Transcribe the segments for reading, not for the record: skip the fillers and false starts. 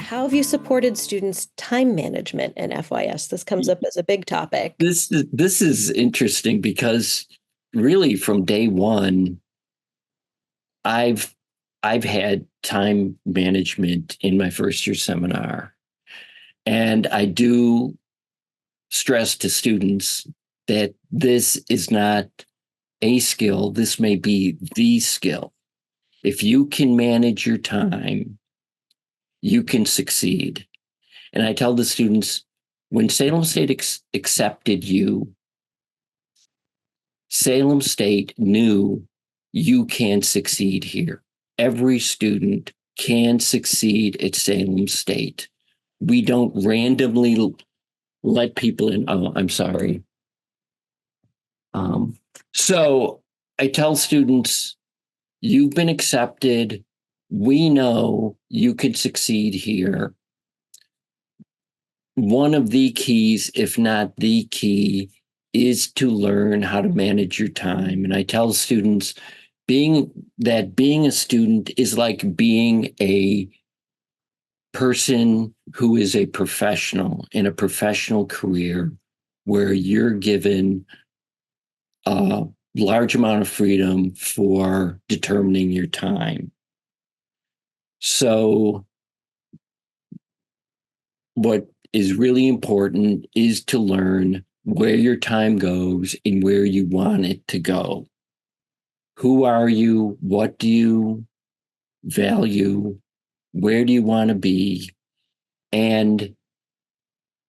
how have you supported students' time management in FYS? This comes up as a big topic. This is interesting because really from day one, I've I've had time management in my first year seminar. And I do stress to students that this is not a skill, this may be the skill. If you can manage your time, you can succeed. And I tell the students, when Salem State accepted you, Salem State knew you can succeed here. Every student can succeed at Salem State. We don't randomly let people in. Oh, I'm sorry. So I tell students, you've been accepted. We know you could succeed here. One of the keys, if not the key, is to learn how to manage your time. And I tell students being a student is like being a person who is a professional in a professional career where you're given a large amount of freedom for determining your time. So what is really important is to learn where your time goes and where you want it to go. Who are you? What do you value? Where do you want to be? And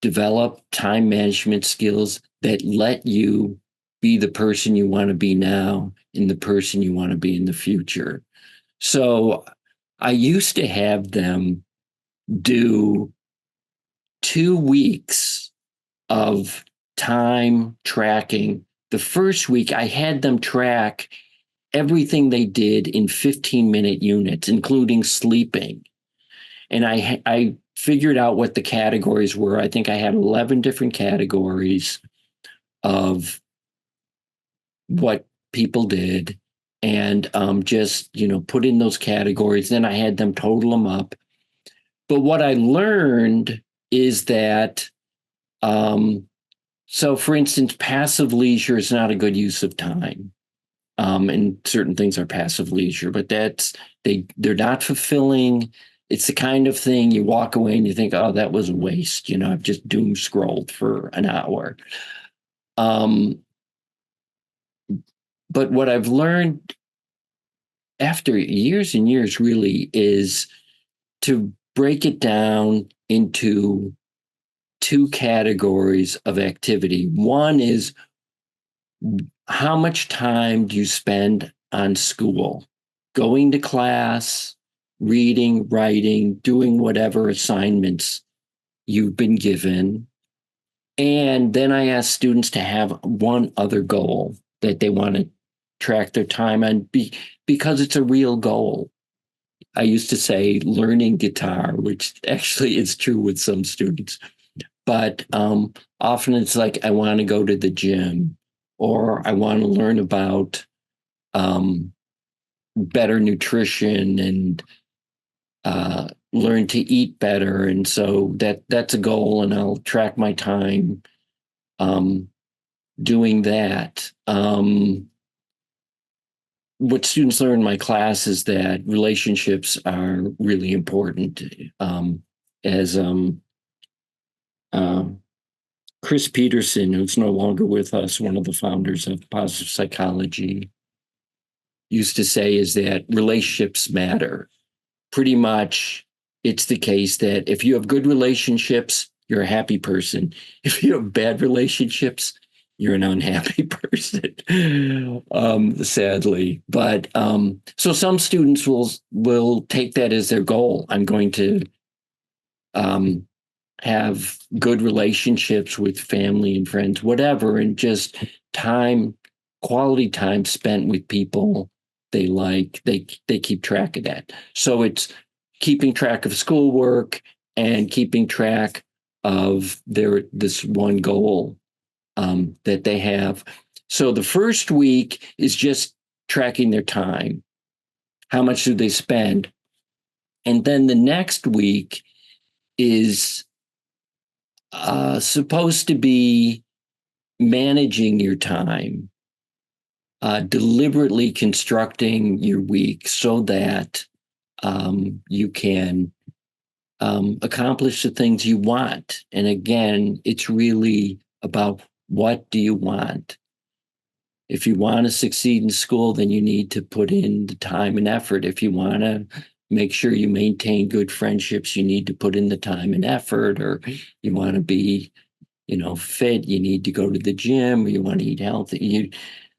develop time management skills that let you be the person you want to be now and the person you want to be in the future. So I used to have them do 2 weeks of time tracking. The first week, I had them track everything they did in 15-minute units, including sleeping. And I figured out what the categories were. I think I had 11 different categories of what people did, and just put in those categories. Then I had them total them up. But what I learned is that, so for instance, passive leisure is not a good use of time. And certain things are passive leisure, but they're not fulfilling. It's the kind of thing you walk away and you think, oh, that was a waste. I've just doom scrolled for an hour. But what I've learned after years and years really is to break it down into two categories of activity. One is, how much time do you spend on school, going to class, reading, writing, doing whatever assignments you've been given? And then I ask students to have one other goal that they want to track their time on, because it's a real goal. I used to say learning guitar, which actually is true with some students. But often it's like, I want to go to the gym, or I want to learn about better nutrition and learn to eat better. And so that's a goal, and I'll track my time doing that. What students learn in my class is that relationships are really important. As Chris Peterson, who's no longer with us, one of the founders of positive psychology, used to say, is that relationships matter. Pretty much it's the case that if you have good relationships, you're a happy person. If you have bad relationships, you're an unhappy person, sadly. But so some students will take that as their goal. I'm going to have good relationships with family and friends, whatever, and just quality time spent with people they like. They keep track of that. So it's keeping track of schoolwork and keeping track of this one goal that they have. So the first week is just tracking their time. How much do they spend? And then the next week is supposed to be managing your time, deliberately constructing your week so that you can accomplish the things you want. And again, it's really about what do you want? If you want to succeed in school, then you need to put in the time and effort. If you want to make sure you maintain good friendships, you need to put in the time and effort. Or you want to be, fit, you need to go to the gym, or you want to eat healthy.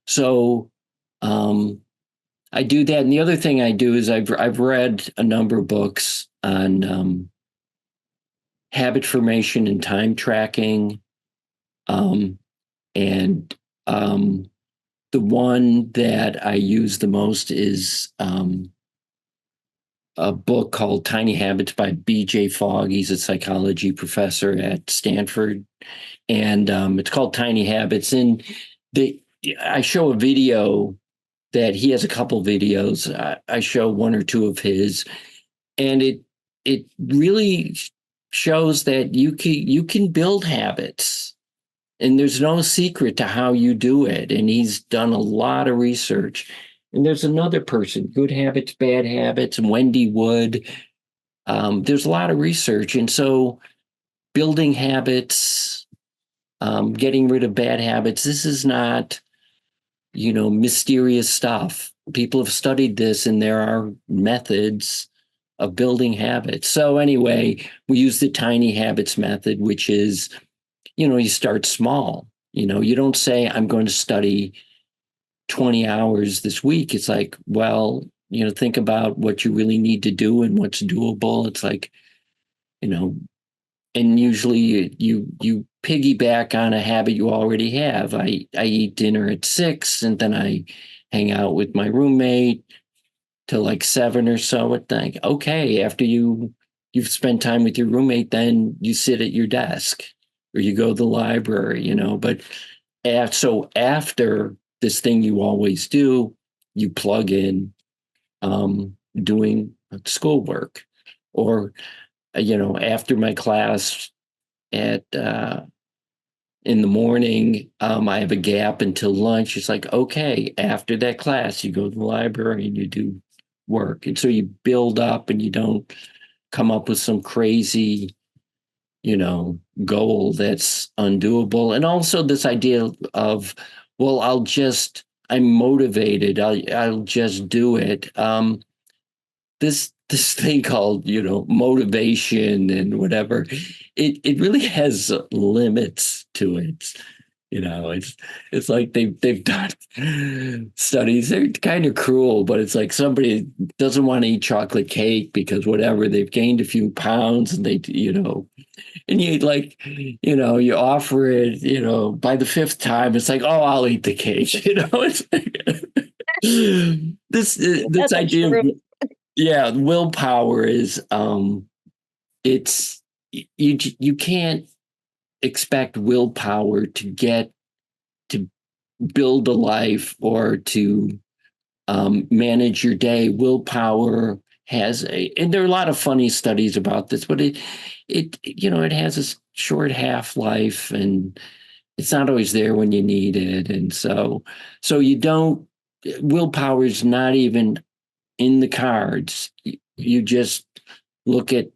So I do that. And the other thing I do is I've read a number of books on habit formation and time tracking. And the one that I use the most is a book called Tiny Habits by B.J. Fogg. He's a psychology professor at Stanford. And it's called Tiny Habits. And I show a video that he has a couple videos. I show one or two of his. And it really shows that you can build habits. And there's no secret to how you do it. And he's done a lot of research. And there's another person, Good Habits, Bad Habits, and Wendy Wood. There's a lot of research. And so building habits, getting rid of bad habits, this is not, mysterious stuff. People have studied this, and there are methods of building habits. So anyway, we use the tiny habits method, which is, you start small. You don't say, I'm going to study 20 hours this week. It's like, well, think about what you really need to do and what's doable. It's like, and usually you piggyback on a habit you already have. I eat dinner at 6, and then I hang out with my roommate till like 7 or so. At think, okay, after you've spent time with your roommate, then you sit at your desk or you go to the library, But so after this thing you always do, you plug in doing schoolwork, or after my class at in the morning, I have a gap until lunch. It's like, okay, after that class, you go to the library and you do work. And so you build up, and you don't come up with some crazy, goal that's undoable. And also this idea of, well, I'm motivated. I'll just do it. This thing called, motivation and whatever, it really has limits to it. It's like they've done studies. They're kind of cruel, but it's like somebody doesn't want to eat chocolate cake because whatever, they've gained a few pounds, and and you like, you offer it, by the 5th time, it's like, oh, I'll eat the cake. It's this That's idea of, true. yeah, willpower is it's you can't expect willpower to build a life or to manage your day. Willpower and there are a lot of funny studies about this, but it has a short half-life, and it's not always there when you need it. And so willpower is not even in the cards. You just look at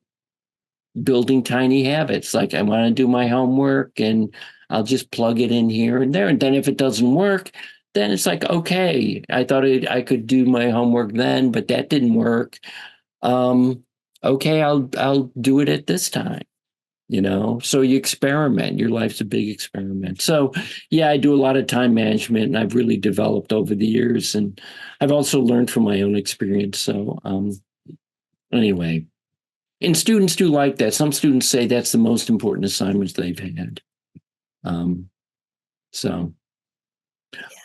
building tiny habits. Like, I want to do my homework, and I'll just plug it in here and there. And then if it doesn't work, then it's like, okay, I thought I could do my homework then, but that didn't work. Okay, I'll do it at this time. So you experiment. Your life's a big experiment. So yeah, I do a lot of time management, and I've really developed over the years, and I've also learned from my own experience. So anyway, and students do like that. Some students say that's the most important assignments they've had. So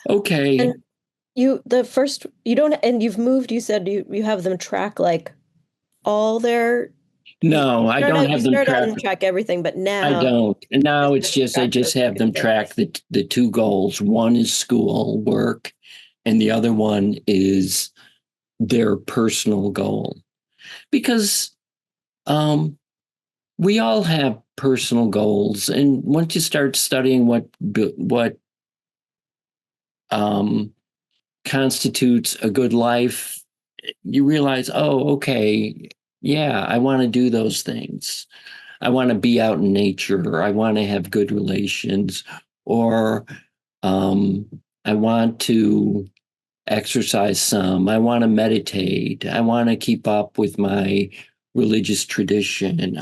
okay. And you don't, and you've moved, you said you have them track like all their, No, I don't have you them start out track. and track everything, but I now don't. And now it's just just I track just those have two them things. track the 2 goals. One is school work, and the other one is their personal goal. Because we all have personal goals, and once you start studying what um, constitutes a good life, you realize, oh, okay, yeah, I want to do those things. I want to be out in nature. I want to have good relations, or um, I want to exercise some. I want to meditate. I want to keep up with my religious tradition.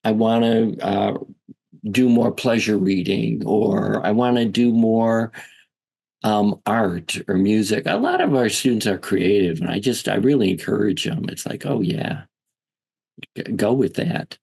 I want to do more pleasure reading, or I want to do more art or music. A lot of our students are creative, and I really encourage them. It's like, oh yeah, go with that.